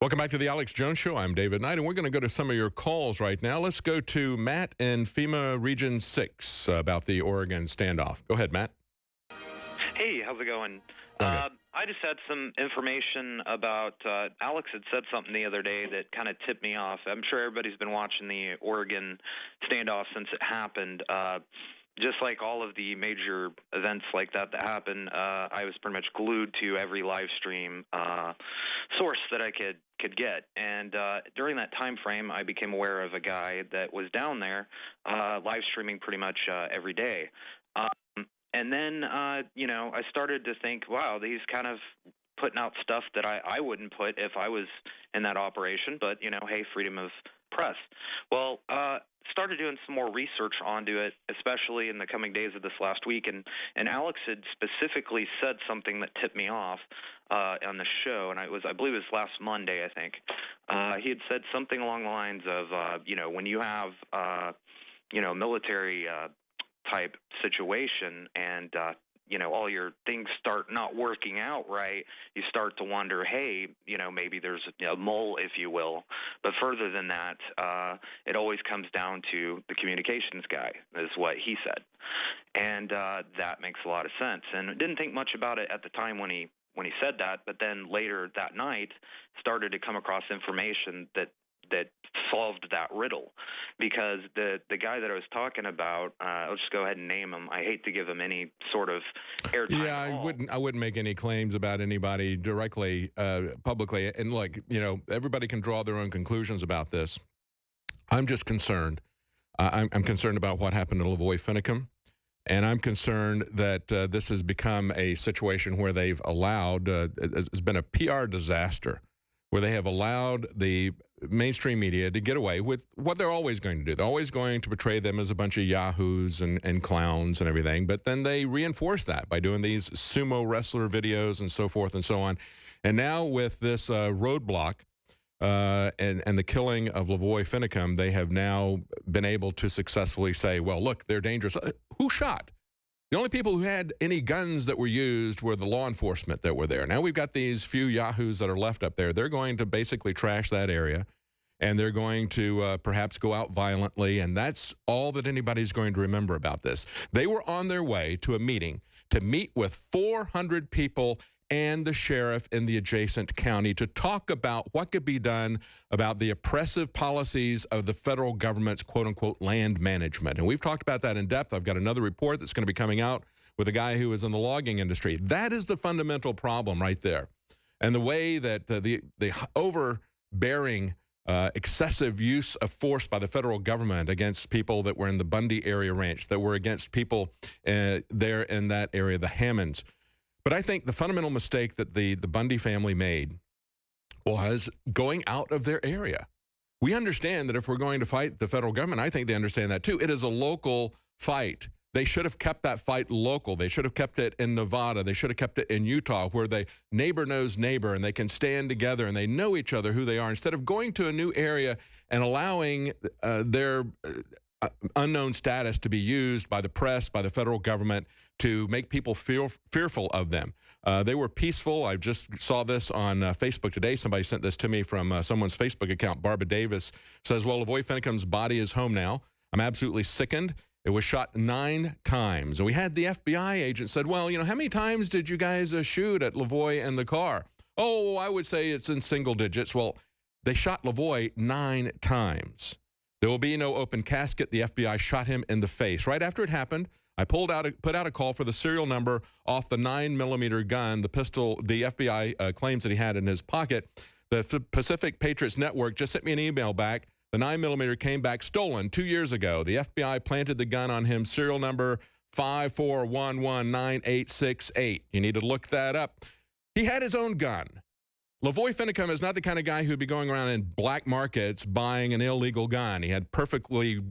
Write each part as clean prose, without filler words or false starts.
Welcome back to the Alex Jones Show. I'm David Knight, and we're going to go to some of your calls right now. Let's go to Matt in FEMA Region 6 about the Oregon standoff. Go ahead, Matt. Hey, how's it going? Okay. I just had some information about Alex had said something the other day that kind of tipped me off. I'm sure everybody's been watching the Oregon standoff since it happened. Just like all of the major events like that happen, I was pretty much glued to every live stream source that I could get. And during that time frame, I became aware of a guy that was down there live streaming pretty much every day. And then, I started to think, wow, he's kind of putting out stuff that I wouldn't put if I was in that operation. But, hey, freedom of press. Well, started doing some more research onto it, especially in the coming days of this last week. And Alex had specifically said something that tipped me off on the show, and I believe it was last Monday, I think. He had said something along the lines of, when you have, military type situation and all your things start not working out right, you start to wonder, hey, maybe there's a mole, if you will. But further than that, it always comes down to the communications guy, is what he said. And that makes a lot of sense. And I didn't think much about it at the time when he said that, but then later that night started to come across information that solved that riddle, because the guy that I was talking about, I'll just go ahead and name him. I hate to give him any sort of airtime. Yeah, I wouldn't make any claims about anybody directly, publicly. And look, everybody can draw their own conclusions about this. I'm just concerned. I'm concerned about what happened to LaVoy Finicum. And I'm concerned that this has become a situation where they've allowed, it's been a PR disaster, where they have allowed the mainstream media to get away with what they're always going to do. They're always going to portray them as a bunch of yahoos and clowns and everything, but then they reinforce that by doing these sumo wrestler videos and so forth and so on. And now with this roadblock and the killing of LaVoy Finicum, they have now been able to successfully say, well, look, they're dangerous. Who shot? The only people who had any guns that were used were the law enforcement that were there. Now we've got these few yahoos that are left up there. They're going to basically trash that area, and they're going to perhaps go out violently, and that's all that anybody's going to remember about this. They were on their way to a meeting to meet with 400 people and the sheriff in the adjacent county to talk about what could be done about the oppressive policies of the federal government's quote-unquote land management. And we've talked about that in depth. I've got another report that's going to be coming out with a guy who is in the logging industry. That is the fundamental problem right there. And the way that the overbearing excessive use of force by the federal government against people that were in the Bundy area ranch, that were against people there in that area, the Hammonds. But I think the fundamental mistake that the Bundy family made was going out of their area. We understand that if we're going to fight the federal government, I think they understand that too. It is a local fight. They should have kept that fight local. They should have kept it in Nevada. They should have kept it in Utah, where the neighbor knows neighbor and they can stand together and they know each other, who they are, instead of going to a new area and allowing their unknown status to be used by the press, by the federal government, to make people feel fearful of them. They were peaceful. I just saw this on Facebook today. Somebody sent this to me from someone's Facebook account. Barbara Davis says, well, LaVoy Finicum's body is home now. I'm absolutely sickened. It was shot 9 times. And we had the FBI agent said, well, how many times did you guys shoot at LaVoy and the car? Oh, I would say it's in single digits. Well, they shot LaVoy 9 times. There will be no open casket. The FBI shot him in the face. Right after it happened, I put out a call for the serial number off the 9mm gun, the pistol the FBI claims that he had in his pocket. The Pacific Patriots Network just sent me an email back. The 9mm came back stolen 2 years ago. The FBI planted the gun on him, serial number 54119868. You need to look that up. He had his own gun. LaVoy Finicum is not the kind of guy who'd be going around in black markets buying an illegal gun. He had perfectly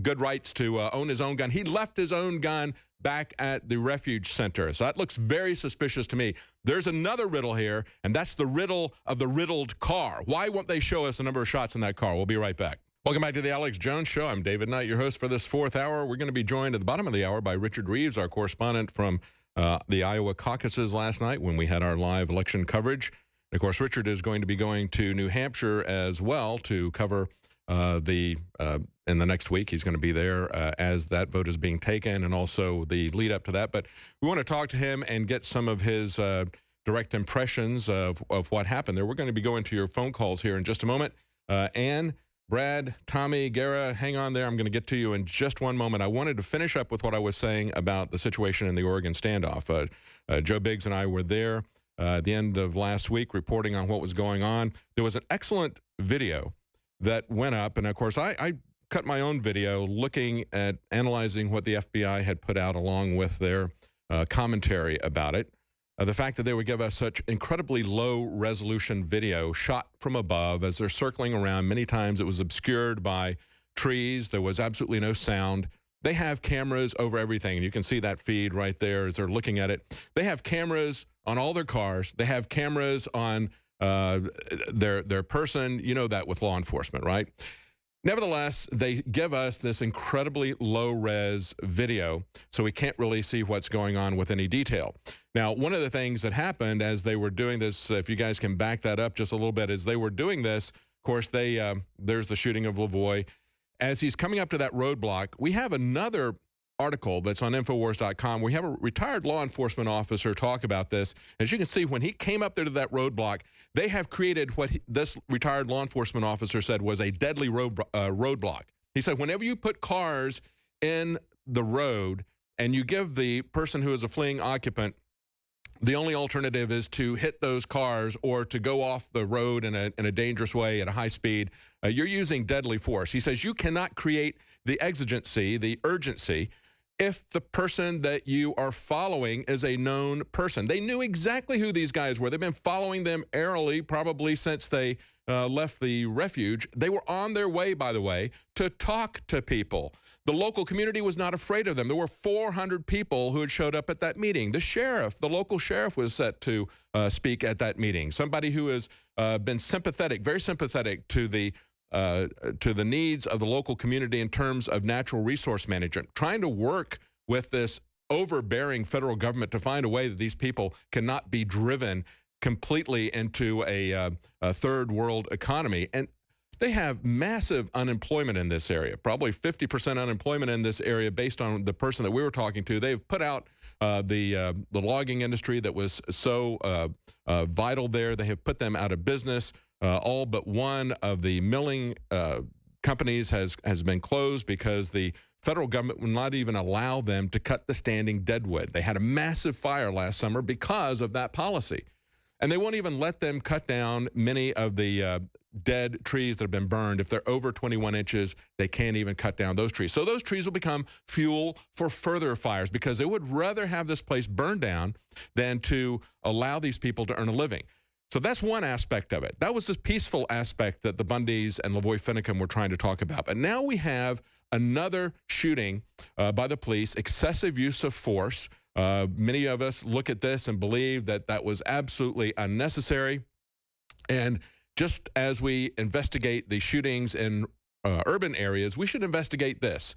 good rights to own his own gun. He left his own gun back at the refuge center. So that looks very suspicious to me. There's another riddle here, and that's the riddle of the riddled car. Why won't they show us the number of shots in that car? We'll be right back. Welcome back to the Alex Jones Show. I'm David Knight, your host for this 4th hour. We're going to be joined at the bottom of the hour by Richard Reeves, our correspondent from the Iowa caucuses last night when we had our live election coverage. of course, Richard is going to be going to New Hampshire as well to cover in the next week. He's going to be there as that vote is being taken, and also the lead up to that. But we want to talk to him and get some of his direct impressions of what happened there. We're going to be going to your phone calls here in just a moment. Ann, Brad, Tommy, Gara, hang on there. I'm going to get to you in just one moment. I wanted to finish up with what I was saying about the situation in the Oregon standoff. Joe Biggs and I were there at the end of last week reporting on what was going on. There was an excellent video that went up, and of course I cut my own video looking at analyzing what the FBI had put out along with their commentary about it. The fact that they would give us such incredibly low-resolution video shot from above as they're circling around. Many times it was obscured by trees. There was absolutely no sound. They have cameras over everything, and you can see that feed right there as they're looking at it. They have cameras on all their cars. They have cameras on their person. You know that with law enforcement, right? Nevertheless, they give us this incredibly low-res video, so we can't really see what's going on with any detail. Now, one of the things that happened as they were doing this, if you guys can back that up just a little bit, as they were doing this, of course, there's the shooting of LaVoy. As he's coming up to that roadblock, we have another article that's on Infowars.com. We have a retired law enforcement officer talk about this. As you can see, when he came up there to that roadblock, they have created what this retired law enforcement officer said was a deadly roadblock. He said, whenever you put cars in the road and you give the person who is a fleeing occupant, the only alternative is to hit those cars or to go off the road in a dangerous way at a high speed. You're using deadly force. He says you cannot create the exigency, the urgency, if the person that you are following is a known person. They knew exactly who these guys were. They've been following them airily probably since they left the refuge. They were on their way, by the way, to talk to people. The local community was not afraid of them. There were 400 people who had showed up at that meeting. The sheriff, the local sheriff, was set to speak at that meeting. Somebody who has been sympathetic, very sympathetic to the needs of the local community in terms of natural resource management, trying to work with this overbearing federal government to find a way that these people cannot be driven completely into a third world economy. And they have massive unemployment in this area, probably 50% unemployment in this area based on the person that we were talking to. They've put out the logging industry that was so vital there. They have put them out of business. All but one of the milling companies has been closed because the federal government will not even allow them to cut the standing deadwood. They had a massive fire last summer because of that policy. And they won't even let them cut down many of the dead trees that have been burned. If they're over 21 inches, they can't even cut down those trees. So those trees will become fuel for further fires because they would rather have this place burned down than to allow these people to earn a living. So that's one aspect of it. That was the peaceful aspect that the Bundys and LaVoy Finicum were trying to talk about. But now we have another shooting by the police, excessive use of force. Many of us look at this and believe that that was absolutely unnecessary. And just as we investigate the shootings in urban areas, we should investigate this.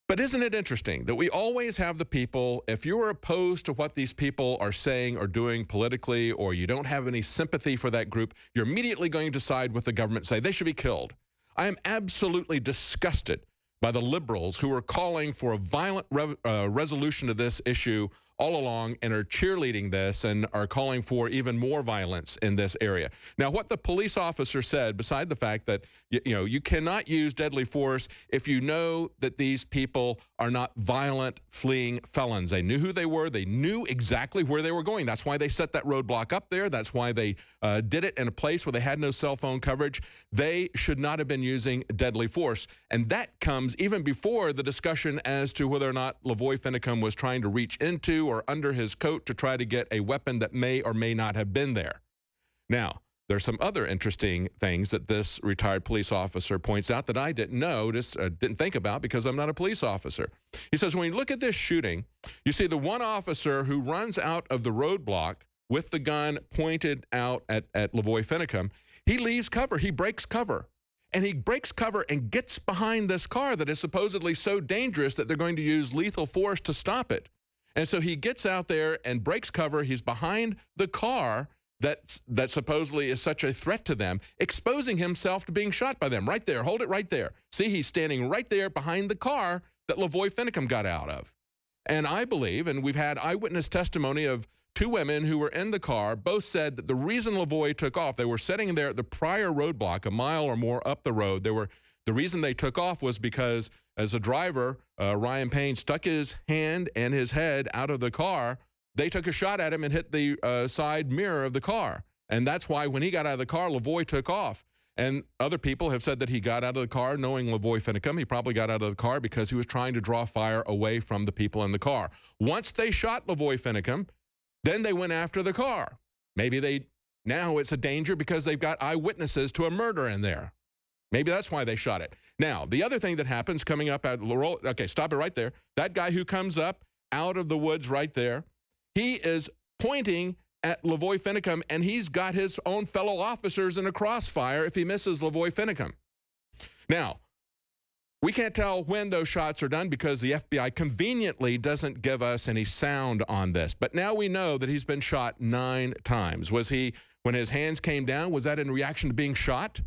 But isn't it interesting that we always have the people, if you're opposed to what these people are saying or doing politically, or you don't have any sympathy for that group, you're immediately going to side with the government, say they should be killed. I am absolutely disgusted by the liberals who are calling for a violent resolution to this issue all along and are cheerleading this and are calling for even more violence in this area. Now, what the police officer said, beside the fact that you cannot use deadly force if you know that these people are not violent, fleeing felons. They knew who they were. They knew exactly where they were going. That's why they set that roadblock up there. That's why they did it in a place where they had no cell phone coverage. They should not have been using deadly force. And that comes even before the discussion as to whether or not LaVoy Finicum was trying to reach into or under his coat to try to get a weapon that may or may not have been there. Now, there's some other interesting things that this retired police officer points out that I didn't know, didn't think about because I'm not a police officer. He says, when you look at this shooting, you see the one officer who runs out of the roadblock with the gun pointed out at LaVoy Finicum. He leaves cover. He breaks cover. And he breaks cover and gets behind this car that is supposedly so dangerous that they're going to use lethal force to stop it. And so he gets out there and breaks cover. He's behind the car that supposedly is such a threat to them, exposing himself to being shot by them. Right there. Hold it right there. See, he's standing right there behind the car that LaVoy Finicum got out of. And I believe, and we've had eyewitness testimony of two women who were in the car, both said that the reason LaVoy took off, they were sitting there at the prior roadblock, a mile or more up the road. The reason they took off was because as a driver, Ryan Payne stuck his hand and his head out of the car. They took a shot at him and hit the side mirror of the car. And that's why when he got out of the car, LaVoy took off. And other people have said that he got out of the car knowing LaVoy Finicum. He probably got out of the car because he was trying to draw fire away from the people in the car. Once they shot LaVoy Finicum, then they went after the car. Maybe now it's a danger because they've got eyewitnesses to a murder in there. Maybe that's why they shot it. Now, the other thing that happens coming up at Laurel, okay, stop it right there. That guy who comes up out of the woods right there, he is pointing at LaVoy Finicum, and he's got his own fellow officers in a crossfire if he misses LaVoy Finicum. Now, we can't tell when those shots are done because the FBI conveniently doesn't give us any sound on this. But now we know that he's been shot 9 times. Was he, when his hands came down, was that in reaction to being shot?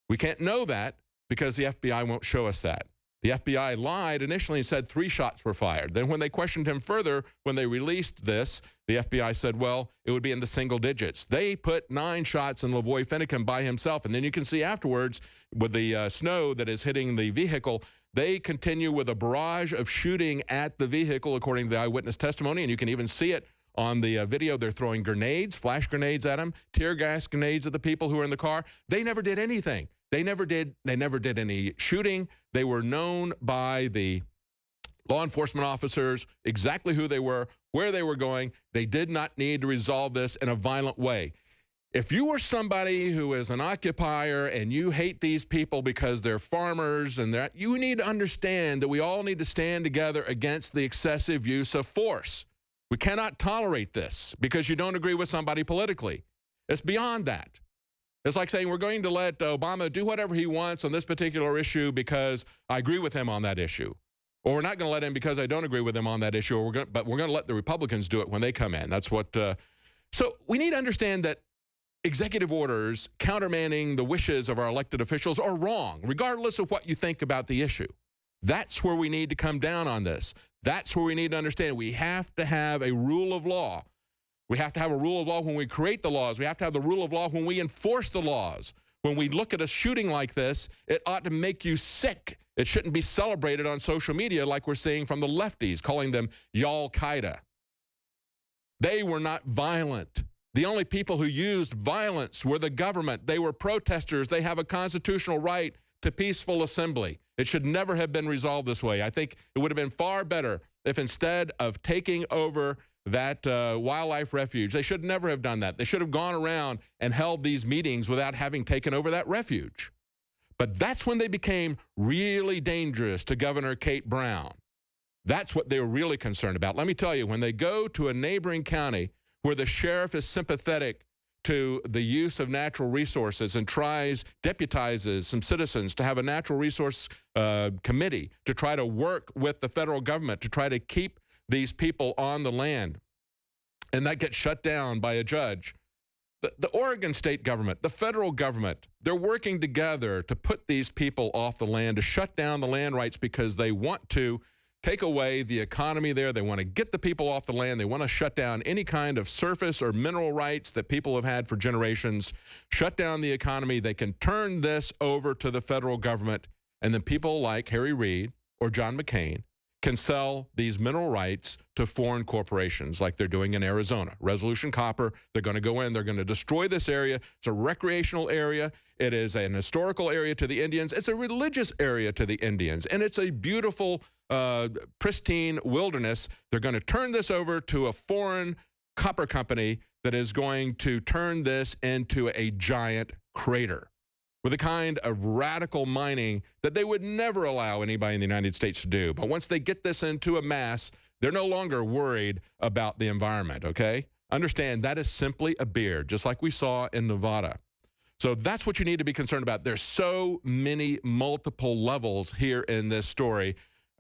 We can't know that because the FBI won't show us that. The FBI lied initially and said 3 shots were fired. Then when they questioned him further, when they released this, the FBI said, well, it would be in the single digits. They put 9 shots in LaVoy Finicum by himself. And then you can see afterwards with the snow that is hitting the vehicle, they continue with a barrage of shooting at the vehicle, according to the eyewitness testimony. And you can even see it on the video. They're throwing grenades, flash grenades at him, tear gas grenades at the people who are in the car. They never did anything. They never did any shooting. They were known by the law enforcement officers exactly who they were, where they were going. They did not need to resolve this in a violent way. If you are somebody who is an occupier and you hate these people because they're farmers and that, you need to understand that we all need to stand together against the excessive use of force. We cannot tolerate this because you don't agree with somebody politically. It's beyond that. It's like saying we're going to let Obama do whatever he wants on this particular issue because I agree with him on that issue. Or we're not going to let him because I don't agree with him on that issue, but we're going to let the Republicans do it when they come in. That's what. So we need to understand that executive orders countermanding the wishes of our elected officials are wrong, regardless of what you think about the issue. That's where we need to come down on this. That's where we need to understand we have to have a rule of law. We have to have a rule of law when we create the laws. We have to have the rule of law when we enforce the laws. When we look at a shooting like this, it ought to make you sick. It shouldn't be celebrated on social media like we're seeing from the lefties, calling them Al-Qaeda. They were not violent. The only people who used violence were the government. They were protesters. They have a constitutional right to peaceful assembly. It should never have been resolved this way. I think it would have been far better if instead of taking over that wildlife refuge, they should never have done that. They should have gone around and held these meetings without having taken over that refuge. But that's when they became really dangerous to Governor Kate Brown. That's what they were really concerned about. Let me tell you, when they go to a neighboring county where the sheriff is sympathetic to the use of natural resources and deputizes some citizens to have a natural resource committee to try to work with the federal government to try to keep these people on the land, and that gets shut down by a judge. The Oregon state government, the federal government, they're working together to put these people off the land, to shut down the land rights because they want to take away the economy there. They want to get the people off the land. They want to shut down any kind of surface or mineral rights that people have had for generations, shut down the economy. They can turn this over to the federal government, and then people like Harry Reid or John McCain can sell these mineral rights to foreign corporations like they're doing in Arizona. Resolution Copper, they're going to go in, they're going to destroy this area. It's a recreational area. It is an historical area to the Indians. It's a religious area to the Indians. And it's a beautiful, pristine wilderness. They're going to turn this over to a foreign copper company that is going to turn this into a giant crater with the kind of radical mining that they would never allow anybody in the United States to do. But once they get this into a mass, they're no longer worried about the environment, okay? Understand that is simply a beard, just like we saw in Nevada. So that's what you need to be concerned about. There's so many multiple levels here in this story.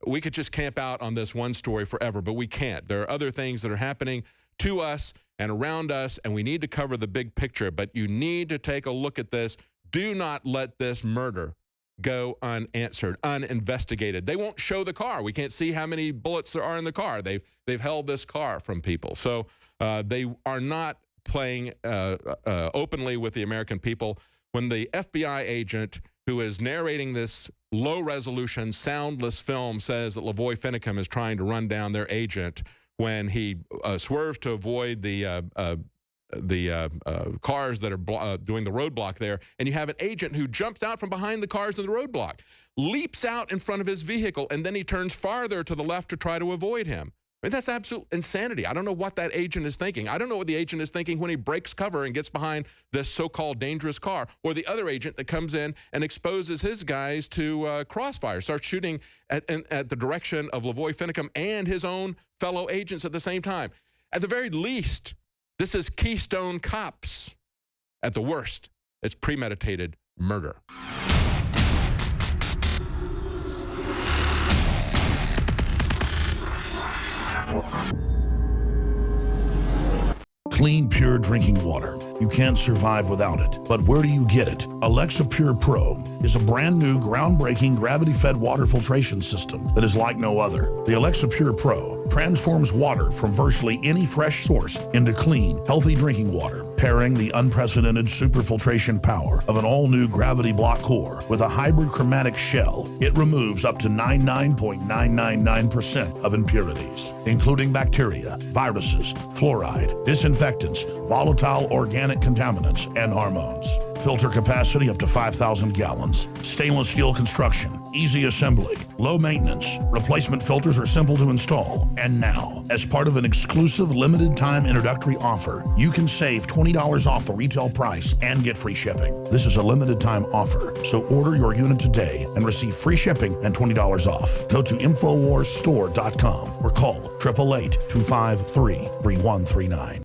We could just camp out on this one story forever, but we can't. There are other things that are happening to us and around us, and we need to cover the big picture. But you need to take a look at this. Do not let this murder go unanswered, uninvestigated. They won't show the car. We can't see how many bullets there are in the car. They've held this car from people. So they are not playing openly with the American people. When the FBI agent who is narrating this low-resolution, soundless film says that LaVoy Finicum is trying to run down their agent when he swerves to avoid the cars that are doing the roadblock there, and you have an agent who jumps out from behind the cars in the roadblock, leaps out in front of his vehicle, and then he turns farther to the left to try to avoid him. I mean, that's absolute insanity. I don't know what that agent is thinking. I don't know what the agent is thinking when he breaks cover and gets behind this so-called dangerous car, or the other agent that comes in and exposes his guys to crossfire, starts shooting at the direction of LaVoy Finicum and his own fellow agents at the same time. At the very least, this is Keystone Cops. At the worst, it's premeditated murder. Clean, pure drinking water. You can't survive without it. But where do you get it? Alexa Pure Pro is a brand new, groundbreaking, gravity-fed water filtration system that is like no other. The Alexa Pure Pro transforms water from virtually any fresh source into clean, healthy drinking water, pairing the unprecedented superfiltration power of an all-new gravity block core with a hybrid chromatic shell. It removes up to 99.999% of impurities, including bacteria, viruses, fluoride, disinfectants, volatile organic contaminants, and hormones. Filter capacity up to 5,000 gallons. Stainless steel construction. Easy assembly. Low maintenance. Replacement filters are simple to install. And now, as part of an exclusive limited time introductory offer, you can save $20 off the retail price and get free shipping. This is a limited time offer, so order your unit today and receive free shipping and $20 off. Go to InfoWarsStore.com or call 888-253-3139.